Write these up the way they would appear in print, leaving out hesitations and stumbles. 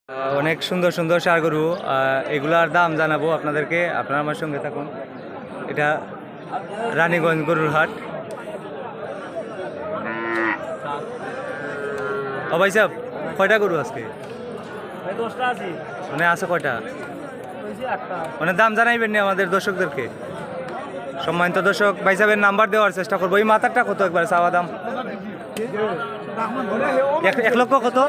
অনেক সুন্দর সুন্দর ষাঁড় গরু, এগুলার দাম জানাবো আপনাদেরকে, আপনারা আমার সঙ্গে থাকুন। এটা রানীগঞ্জ গরুর হাট। ও ভাই সাহেব, কয়টা গরু আজকে? মানে আছে কয়টা? মানে দাম জানাইবেন নি আমাদের দর্শকদেরকে? সম্মানিত দর্শক, ভাই সাহেবের নাম্বার দেওয়ার চেষ্টা করবো। এই মাথারটা কত একবার চাওয়া দাম? 1 লক্ষ কত?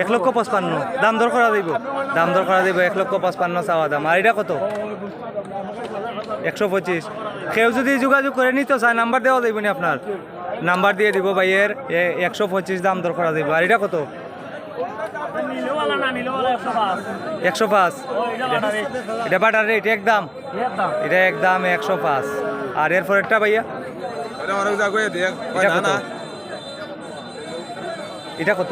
1,55,000 দাম দর করা দিব, দাম দর করা দিব। 1,55,000 চাওয়া দাম। আর এটা কত? 125। কেউ যদি যোগাযোগ করে নিতে চায় নাম্বার দেওয়া যাইব না? আপনার নাম্বার দিয়ে দিব ভাইয়ের। 125 দাম দর করা দিব। আর এটা কত? 105। এটা বাটার রেট একদম, এটা একদম 105। আর এরপর একটা ভাইয়া এটা কত? এটা কত?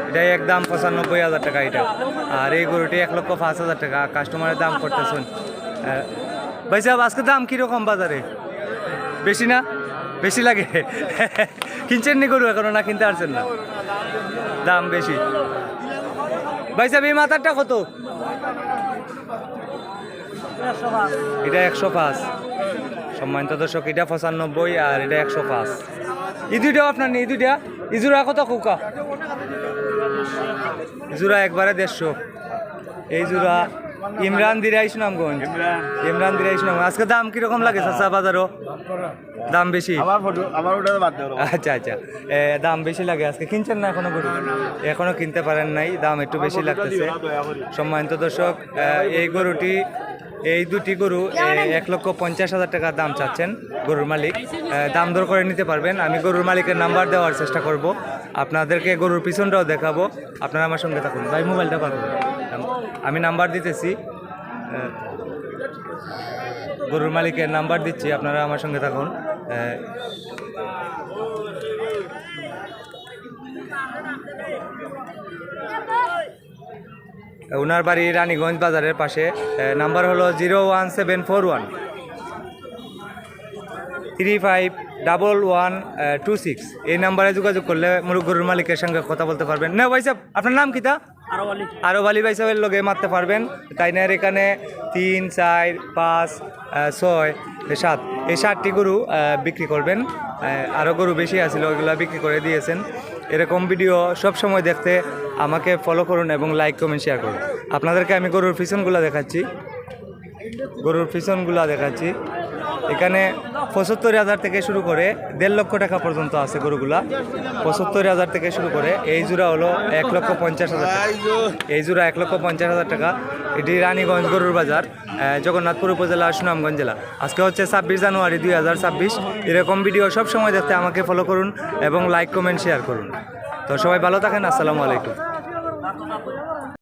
এটা একদম 95,000 টাকা এটা। আর এই গরুটি 1,05,000 টাকা। কাস্টমারের দাম করতেছেন। ভাই সাহেব, আজকে দাম কিরকম বাজারে? বেশি না? বেশি লাগে? কিনছেন নি গরু এখনো, না কিনতে পারছেন না? দাম বেশি। ভাই সাহেব, এই মাথারটা কত? এটা 105। সম্মানিত দর্শক, এটা 95 আর এটা 105। এই দুইটাও আপনার নেই? দুইটা ইজুরা কত কুকা? ইজুরা একবারে 150। এই জোড়া ইমরান দিরাই সুনামগঞ্জ। ইমরান দিরাই সুনামগঞ্জ। আজকে দাম কিরকম লাগে চাচা বাজারও? দাম বেশি? আচ্ছা আচ্ছা, দাম বেশি লাগে আজকে। কিনছেন না এখনো গরু? এখনো কিনতে পারেন নাই, দাম একটু বেশি লাগতেছে। সম্মানিত দর্শক, এই গরুটি, এই দুটি গরু 1,50,000 টাকা দাম চাচ্ছেন গরুর মালিক। দাম দর করে নিতে পারবেন। আমি গরুর মালিকের নাম্বার দেওয়ার চেষ্টা করব, আপনাদেরকে গরুর পিছনটাও দেখাবো। আপনারা আমার সঙ্গে থাকুন। ভাই মোবাইলটা পাবেন, আমি নাম্বার দিতেছি, গরুর মালিকের নাম্বার দিচ্ছি, আপনারা আমার সঙ্গে থাকুন। ওনার বাড়ি রানীগঞ্জ বাজারের পাশে। নাম্বার হলো 01741 351126। এই নাম্বারে যোগাযোগ করলে গরুর মালিকের সঙ্গে কথা বলতে পারবেন। না ভাই সাহেব, আপনার নাম কিতা? আরব আলী ভাই সাহেবের লগে মারতে পারবেন। তাই না? এখানে 3, 4, 5, 6, 7 এই 7টি গরু বিক্রি করবেন। আরও গরু বেশি আছিল, ওইগুলো বিক্রি করে দিয়েছেন। এরকম ভিডিও সব সময় দেখতে আমাকে ফলো করুন এবং লাইক কমেন্ট শেয়ার করুন। আপনাদেরকে আমি গরুর পিছনগুলো দেখাচ্ছি, গরুর পিছনগুলো দেখাচ্ছি। এখানে 75,000 থেকে শুরু করে 1.5 লক্ষ টাকা পর্যন্ত আছে গরুগুলা। 75,000 থেকে শুরু করে। এই জোড়া হলো 1,50,000 টাকা। এই জোড়া 1,50,000 টাকা। এটি রানীগঞ্জ গরুর বাজার, জগন্নাথপুর উপজেলা, সুনামগঞ্জ জেলা। আজকে হচ্ছে 26 জানুয়ারি 2026। এরকম ভিডিও সব সময় দেখতে আমাকে ফলো করুন এবং লাইক কমেন্ট শেয়ার করুন। তো সবাই ভালো থাকেন। আসসালামু আলাইকুম।